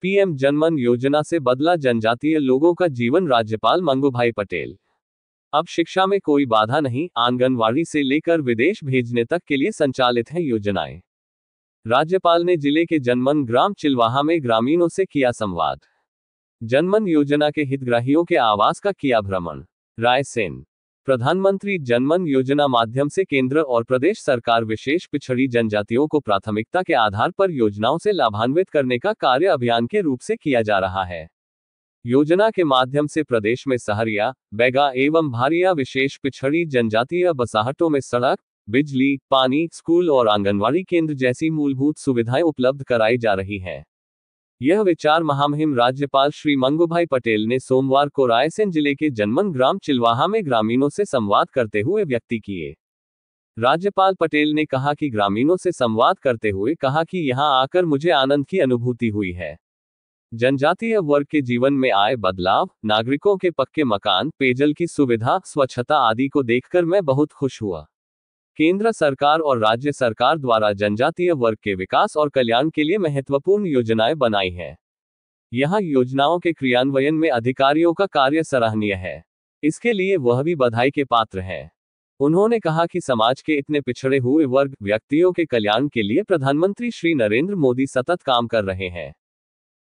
PM जनमन योजना से बदला जनजातीय लोगों का जीवन, राज्यपाल मंगूभाई पटेल। अब शिक्षा में कोई बाधा नहीं, आंगनवाड़ी से लेकर विदेश भेजने तक के लिए संचालित हैं योजनाएं। राज्यपाल ने जिले के जनमन ग्राम चिलवाहा में ग्रामीणों से किया संवाद। जनमन योजना के हितग्राहियों के आवास का किया भ्रमण। रायसेन। प्रधानमंत्री जनमन योजना माध्यम से केंद्र और प्रदेश सरकार विशेष पिछड़ी जनजातियों को प्राथमिकता के आधार पर योजनाओं से लाभान्वित करने का कार्य अभियान के रूप से किया जा रहा है। योजना के माध्यम से प्रदेश में सहरिया, बैगा एवं भारिया विशेष पिछड़ी जनजातीय बसाहटों में सड़क, बिजली, पानी, स्कूल और आंगनवाड़ी केंद्र जैसी मूलभूत सुविधाएं उपलब्ध कराई जा रही हैं। यह विचार महामहिम राज्यपाल श्री मंगूभाई पटेल ने सोमवार को रायसेन जिले के जनमन ग्राम चिलवाहा में ग्रामीणों से संवाद करते हुए व्यक्त किए। राज्यपाल पटेल ने कहा कि ग्रामीणों से संवाद करते हुए कहा कि यहां आकर मुझे आनंद की अनुभूति हुई है। जनजातीय वर्ग के जीवन में आए बदलाव, नागरिकों के पक्के मकान, पेयजल की सुविधा, स्वच्छता आदि को देखकर मैं बहुत खुश हुआ। केंद्र सरकार और राज्य सरकार द्वारा जनजातीय वर्ग के विकास और कल्याण के लिए महत्वपूर्ण योजनाएं बनाई हैं। यहां योजनाओं के क्रियान्वयन में अधिकारियों का कार्य सराहनीय है। इसके लिए वह भी बधाई के पात्र हैं। उन्होंने कहा कि समाज के इतने पिछड़े हुए वर्ग व्यक्तियों के कल्याण के लिए प्रधानमंत्री श्री नरेंद्र मोदी सतत काम कर रहे हैं।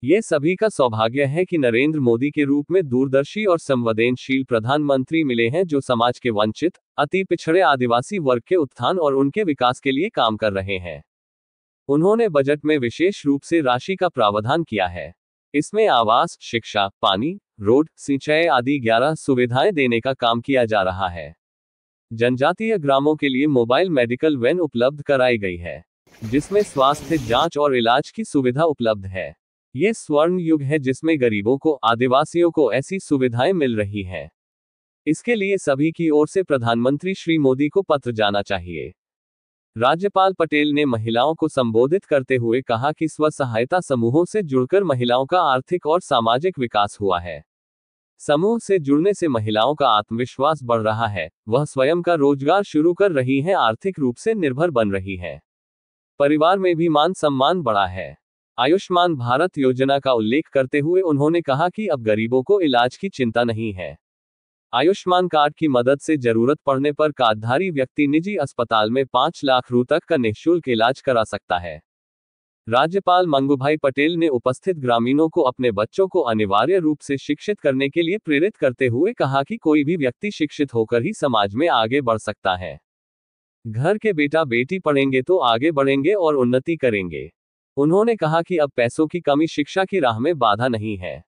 ये सभी का सौभाग्य है कि नरेंद्र मोदी के रूप में दूरदर्शी और संवेदनशील प्रधानमंत्री मिले हैं जो समाज के वंचित, अति पिछड़े आदिवासी वर्ग के उत्थान और उनके विकास के लिए काम कर रहे हैं। उन्होंने बजट में विशेष रूप से राशि का प्रावधान किया है। इसमें आवास, शिक्षा, पानी, रोड, सिंचाई आदि 11 सुविधाएं देने का काम किया जा रहा है। जनजातीय ग्रामों के लिए मोबाइल मेडिकल वैन उपलब्ध कराई गई है, जिसमें स्वास्थ्य जांच और इलाज की सुविधा उपलब्ध है। ये स्वर्ण युग है जिसमें गरीबों को, आदिवासियों को ऐसी सुविधाएं मिल रही हैं। इसके लिए सभी की ओर से प्रधानमंत्री श्री मोदी को पत्र जाना चाहिए। राज्यपाल पटेल ने महिलाओं को संबोधित करते हुए कहा कि स्व सहायता समूहों से जुड़कर महिलाओं का आर्थिक और सामाजिक विकास हुआ है। समूह से जुड़ने से महिलाओं का आत्मविश्वास बढ़ रहा है, वह स्वयं का रोजगार शुरू कर रही हैं, आर्थिक रूप से निर्भर बन रही हैं। परिवार में भी मान सम्मान बढ़ा है। आयुष्मान भारत योजना का उल्लेख करते हुए उन्होंने कहा कि अब गरीबों को इलाज की चिंता नहीं है। आयुष्मान कार्ड की मदद से जरूरत पड़ने पर कार्डधारी व्यक्ति निजी अस्पताल में 5 लाख रुपए तक का निःशुल्क इलाज करा सकता है। राज्यपाल मंगूभाई पटेल ने उपस्थित ग्रामीणों को अपने बच्चों को अनिवार्य रूप से शिक्षित करने के लिए प्रेरित करते हुए कहा कि कोई भी व्यक्ति शिक्षित होकर ही समाज में आगे बढ़ सकता है। घर के बेटा बेटी पढ़ेंगे तो आगे बढ़ेंगे और उन्नति करेंगे। उन्होंने कहा कि अब पैसों की कमी शिक्षा की राह में बाधा नहीं है।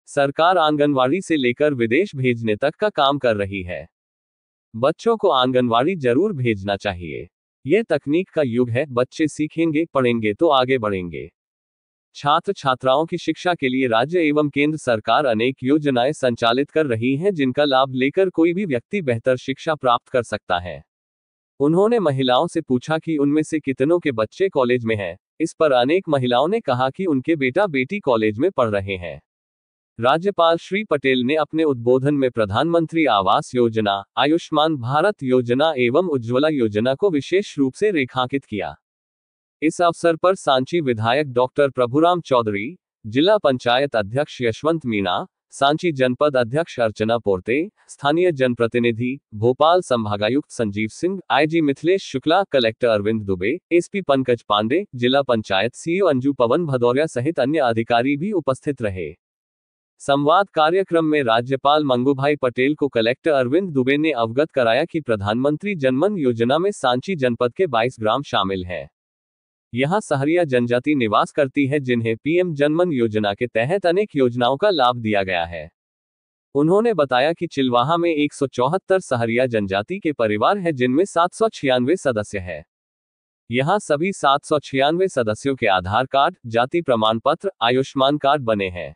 सरकार आंगनवाड़ी से लेकर विदेश भेजने तक का काम कर रही है। बच्चों को आंगनवाड़ी जरूर भेजना चाहिए। यह तकनीक का युग है, बच्चे सीखेंगे, पढ़ेंगे तो आगे बढ़ेंगे। छात्र छात्राओं की शिक्षा के लिए राज्य एवं केंद्र सरकार अनेक योजनाएं संचालित कर रही हैं जिनका लाभ लेकर कोई भी व्यक्ति बेहतर शिक्षा प्राप्त कर सकता है। उन्होंने महिलाओं से पूछा कि उनमें से कितनों के बच्चे कॉलेज में हैं। इस पर अनेक महिलाओं ने कहा कि उनके बेटा बेटी कॉलेज में पढ़ रहे हैं। राज्यपाल श्री पटेल ने अपने उद्बोधन में प्रधानमंत्री आवास योजना, आयुष्मान भारत योजना एवं उज्ज्वला योजना को विशेष रूप से रेखांकित किया। इस अवसर पर सांची विधायक डॉक्टर प्रभुराम चौधरी, जिला पंचायत अध्यक्ष यशवंत मीणा, सांची जनपद अध्यक्ष अर्चना पोर्ते, स्थानीय जनप्रतिनिधि, भोपाल संभागायुक्त Sanjeev Singh, IG Mithilesh Shukla, collector Arvind Dubey, SP Pankaj Pandey, जिला पंचायत सीईओ अंजू पवन भदौरिया सहित अन्य अधिकारी भी उपस्थित रहे। संवाद कार्यक्रम में राज्यपाल मंगूभाई पटेल को कलेक्टर अरविंद दुबे ने अवगत कराया कि प्रधानमंत्री जनमन योजना में सांची जनपद के 22 ग्राम शामिल हैं। यहां सहरिया जनजाति निवास करती है जिन्हें पीएम जनमन योजना के तहत अनेक योजनाओं का लाभ दिया गया है। उन्होंने बताया कि चिलवाहा में 174 सहरिया जनजाति के परिवार हैं जिनमें 796 सदस्य हैं। यहां सभी 796 सदस्यों के आधार कार्ड, जाति प्रमाण पत्र, आयुष्मान कार्ड बने हैं।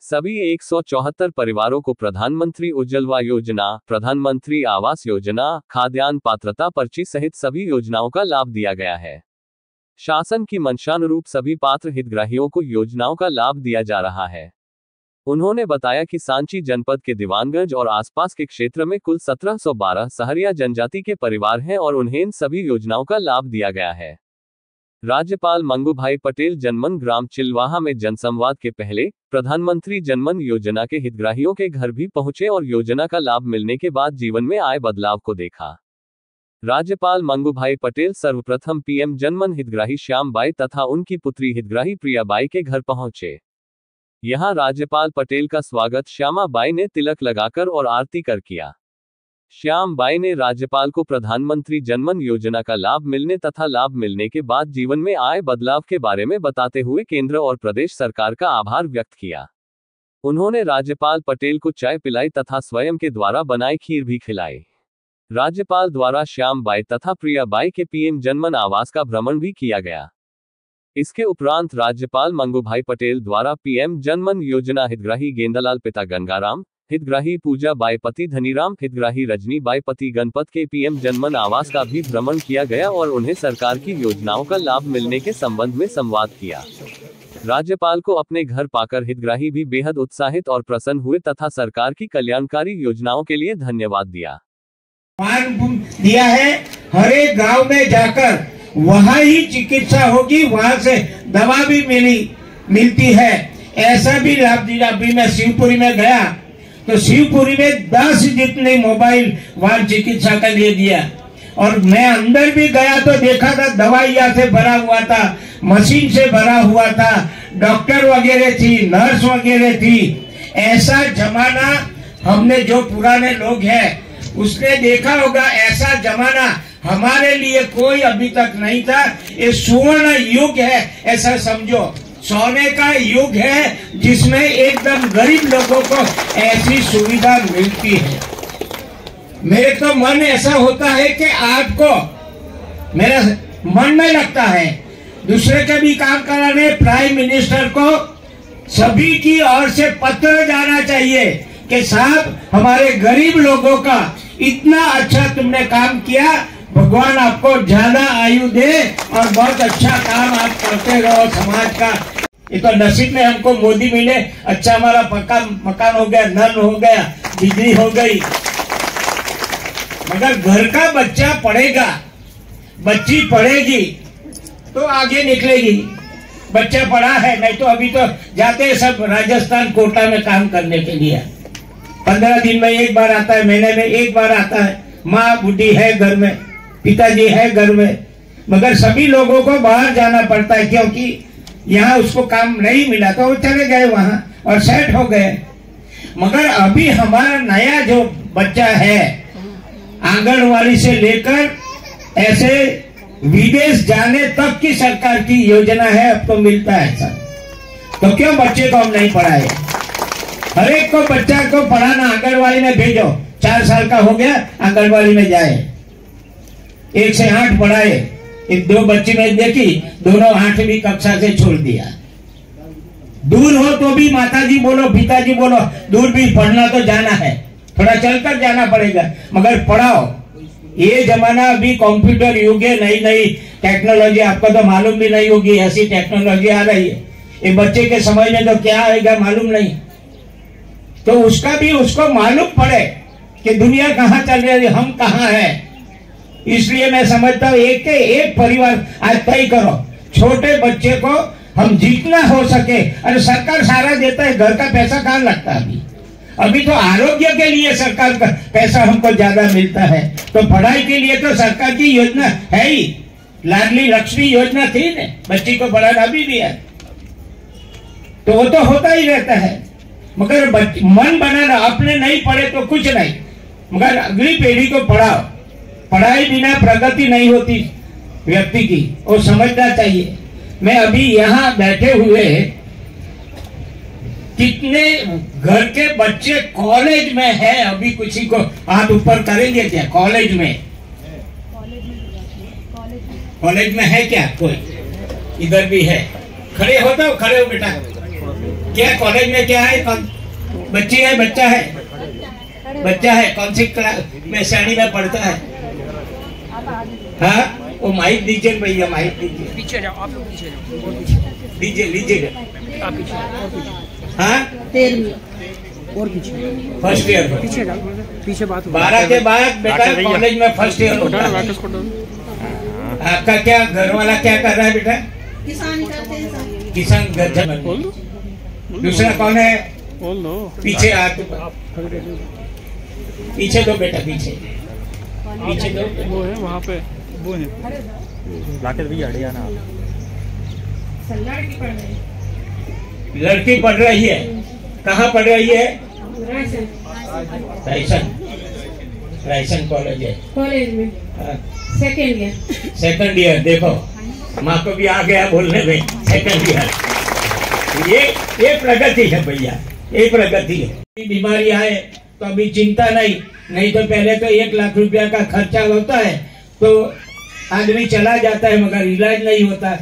सभी 174 परिवारों को प्रधानमंत्री उज्ज्वला योजना, प्रधानमंत्री आवास योजना, खाद्यान्न पात्रता पर्ची सहित सभी योजनाओं का लाभ दिया गया है। शासन की मंशानुरूप सभी पात्र हितग्राहियों को योजनाओं का लाभ दिया जा रहा है। उन्होंने बताया कि सांची जनपद के दीवानगंज और आसपास के क्षेत्र में कुल 1712 सहरिया जनजाति के परिवार हैं और उन्हें इन सभी योजनाओं का लाभ दिया गया है। राज्यपाल मंगूभाई पटेल जनमन ग्राम चिलवाहा में जनसंवाद के पहले प्रधानमंत्री जनमन योजना के हितग्राहियों के घर भी पहुंचे और योजना का लाभ मिलने के बाद जीवन में आए बदलाव को देखा। राज्यपाल मंगूभाई पटेल सर्वप्रथम पीएम जनमन हितग्राही श्याम बाई तथा उनकी पुत्री हितग्राही प्रिया बाई के घर पहुंचे। यहां राज्यपाल पटेल का स्वागत श्यामा बाई ने तिलक लगाकर और आरती कर किया। श्याम बाई ने राज्यपाल को प्रधानमंत्री जनमन योजना का लाभ मिलने तथा लाभ मिलने के बाद जीवन में आए बदलाव के बारे में बताते हुए केंद्र और प्रदेश सरकार का आभार व्यक्त किया। उन्होंने राज्यपाल पटेल को चाय पिलाई तथा स्वयं के द्वारा बनाई खीर भी खिलाई। राज्यपाल द्वारा श्याम बाई तथा प्रिया बाई के पीएम जनमन आवास का भ्रमण भी किया गया। इसके उपरांत राज्यपाल मंगूभाई पटेल द्वारा पीएम जनमन योजना हितग्राही गेंदालाल पिता गंगाराम, हितग्राही पूजा बाई पति धनीराम, हितग्राही रजनी बाई पति गणपत के पीएम जनमन आवास का भी भ्रमण किया गया और उन्हें सरकार की योजनाओं का लाभ मिलने के संबंध में संवाद किया। राज्यपाल को अपने घर पाकर हितग्राही भी बेहद उत्साहित और प्रसन्न हुए तथा सरकार की कल्याणकारी योजनाओं के लिए धन्यवाद दिया है। हर एक गाँव में जाकर वहाँ ही चिकित्सा होगी, वहाँ से दवा भी मिलती है, ऐसा भी लाभ दिया। अभी मैं शिवपुरी में गया तो शिवपुरी में 10 जितने मोबाइल वहाँ चिकित्सा के लिए दिया और मैं अंदर भी गया तो देखा था दवाइयाँ से भरा हुआ था, मशीन से भरा हुआ था, डॉक्टर वगैरह थी, नर्स वगैरह थी। ऐसा जमाना हमने जो पुराने लोग हैं उसने देखा होगा, ऐसा जमाना हमारे लिए कोई अभी तक नहीं था। ये सुवर्ण युग है, ऐसा समझो, सोने का युग है जिसमें एकदम गरीब लोगों को ऐसी सुविधा मिलती है। मेरे तो मन ऐसा होता है कि आपको मेरा मन में लगता है दूसरे के भी काम कराने, प्राइम मिनिस्टर को सभी की ओर से पत्र जाना चाहिए कि साहब हमारे गरीब लोगों का इतना अच्छा तुमने काम किया, भगवान आपको ज्यादा आयु दे और बहुत अच्छा काम आप करते रहो समाज का। ये तो नसीब में हमको मोदी मिले, अच्छा हमारा पक्का मकान हो गया, नल हो गया, बिजली हो गई। मगर घर का बच्चा पढ़ेगा, बच्ची पढ़ेगी तो आगे निकलेगी। बच्चा पढ़ा है, नहीं तो अभी तो जाते हैं सब राजस्थान कोटा में काम करने के लिए। 15 दिन में एक बार आता है, महीने में एक बार आता है। माँ बूढ़ी है घर में, पिताजी है घर में, मगर सभी लोगों को बाहर जाना पड़ता है क्योंकि यहाँ उसको काम नहीं मिला तो वो चले गए वहां और सेट हो गए। मगर अभी हमारा नया जो बच्चा है, आंगनवाड़ी से लेकर ऐसे विदेश जाने तक की सरकार की योजना है, अब तो मिलता है सर। तो क्यों बच्चे को हम नहीं पढ़ाए? हर एक को बच्चा को पढ़ाना, आंगनवाड़ी में भेजो। 4 साल का हो गया आंगनवाड़ी में जाए, 1 से 8 पढ़ाए। एक 2 बच्ची में देखी, दोनों 8वीं कक्षा से छोड़ दिया। दूर हो तो भी माताजी बोलो, पिताजी बोलो, दूर भी पढ़ना तो जाना है, थोड़ा चलकर जाना पड़ेगा, मगर पढ़ाओ। ये जमाना अभी कंप्यूटर युग है, नई नई टेक्नोलॉजी, आपको तो मालूम भी नहीं होगी, ऐसी टेक्नोलॉजी आ रही है। ये बच्चे के समझ में तो क्या आएगा मालूम नहीं, तो उसका भी उसको मालूम पड़े कि दुनिया कहाँ चल रही है, हम कहाँ हैं। इसलिए मैं समझता हूँ एक परिवार आज तय करो, छोटे बच्चे को हम जितना हो सके, अरे सरकार सारा देता है, घर का पैसा कहाँ लगता है अभी तो आरोग्य के लिए सरकार का पैसा हमको ज्यादा मिलता है, तो पढ़ाई के लिए तो सरकार की योजना है ही। लाडली लक्ष्मी योजना थी ना, बच्ची को पढ़ाना अभी भी है, तो वो तो होता ही रहता है। मगर मन बनाना, अपने नहीं पढ़े तो कुछ नहीं, मगर अगली पीढ़ी को पढ़ाओ। पढ़ाई बिना प्रगति नहीं होती व्यक्ति की, वो समझना चाहिए। मैं अभी यहाँ बैठे हुए कितने घर के बच्चे कॉलेज में है, अभी किसी को हाथ ऊपर करेंगे क्या? कॉलेज में है क्या कोई? इधर भी है, खड़े हो तो खड़े हो बेटा। क्या कॉलेज में क्या है? कौन बच्ची है? बच्चा है? बच्चा है। कौन सी क्लास में? श्रेणी में पढ़ता है? हाँ, वो माइक दीजिए भैया, माइक दीजिए। पीछे जाओ, आप लोग पीछे जाओ, दीजिए, लीजिएगा। आप पीछे। हाँ, 13 और पीछे, फर्स्ट ईयर पीछे जाओ, पीछे बात 12 के बाद बेटा कॉलेज में फर्स्ट ईयर होता है। आपका क्या घर वाला क्या कर रहा है बेटा? किसान करते हैं सर। किसान गज्जर। दूसरा कौन है? पीछे हाथ पीछे दो बेटा, पीछे पीछे दो। वो है वहाँ पे, वो है लाके भी अड़िया ना। लड़की पढ़ रही है, कहाँ पढ़ रही है? रायसन कॉलेज है। कॉलेज में सेकंड ईयर। देखो माँ को भी आ गया बोलने में, सेकंड ईयर। ये प्रगति है भैया, ये प्रगति है। बीमारी आए तो अभी चिंता नहीं तो पहले तो 1 लाख रुपया का खर्चा होता है तो आदमी चला जाता है, मगर इलाज नहीं होता।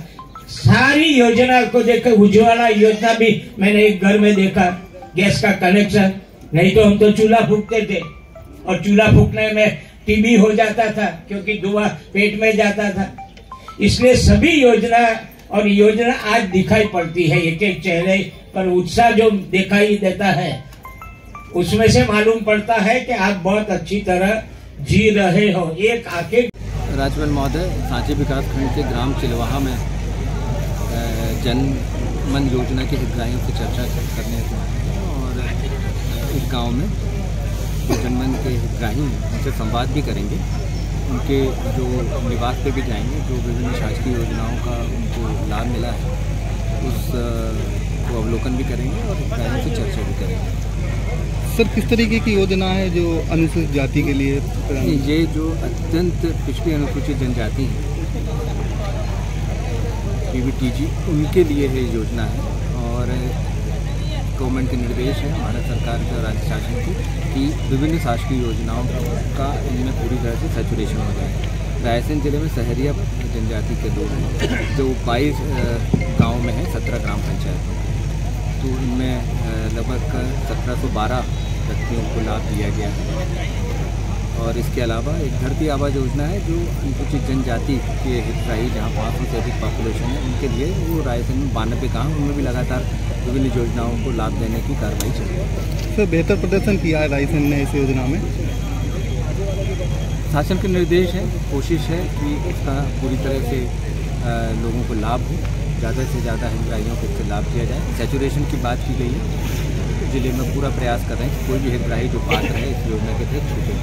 सारी योजना को देखकर, उज्ज्वला योजना भी मैंने एक घर में देखा, गैस का कनेक्शन। नहीं तो हम तो चूल्हा फूकते थे और चूल्हा फूकने में टीबी हो जाता था क्योंकि धुआं पेट में जाता था। इसलिए सभी योजना आज दिखाई पड़ती है। एक एक चेहरे पर उत्साह जो दिखाई देता है, उसमें से मालूम पड़ता है कि आप बहुत अच्छी तरह जी रहे हो। एक आके राज्यपाल महोदय, सांची विकास खंड के ग्राम चिलवाहा में जन मन योजना के हितग्राहियों से चर्चा करने और इस गांव में जो जनमन के हितग्राही हैं उनसे संवाद भी करेंगे। उनके जो निवास पे भी जाएंगे, जो विभिन्न शासकीय योजनाओं का उनको लाभ मिला है उस को अवलोकन भी करेंगे और हितग्राहियों से चर्चा भी करेंगे। सर, किस तरीके की योजना है जो अनुसूचित जाति के लिए? ये जो अत्यंत पिछड़ी अनुसूचित जनजाति है, PBTG, उनके लिए ये योजना है और गवर्नमेंट के निर्देश है भारत सरकार के और राज्य शासन की कि विभिन्न शासकीय योजनाओं का इनमें पूरी तरह से सैचुरेशन हो जाए। रायसेन जिले में सहरिया जनजाति के लोग हैं जो 22 गाँव में है, 17 ग्राम पंचायतों। तो इनमें लगभग 1712 व्यक्तियों को लाभ दिया गया है। और इसके अलावा एक धरती आबा योजना है जो अनुसूचित जनजाति के हितग्राही जहाँ 500 से अधिक पॉपुलेशन है उनके लिए, वो रायसेन में 92 गाँव, उनमें भी लगातार विभिन्न योजनाओं को लाभ देने की कार्रवाई चल रही है। सर, बेहतर प्रदर्शन किया है रायसेन ने इस योजना में? शासन के निर्देश है, कोशिश है कि इसका पूरी तरह से लोगों को लाभ हो, ज़्यादा से ज़्यादा हितग्राहियों को इससे लाभ दिया जाए। सैचुरेशन की बात की गई है, जिले में पूरा प्रयास कर रहे हैं कि कोई भी हितग्राही जो पात्र है इस योजना के तहत छूटे।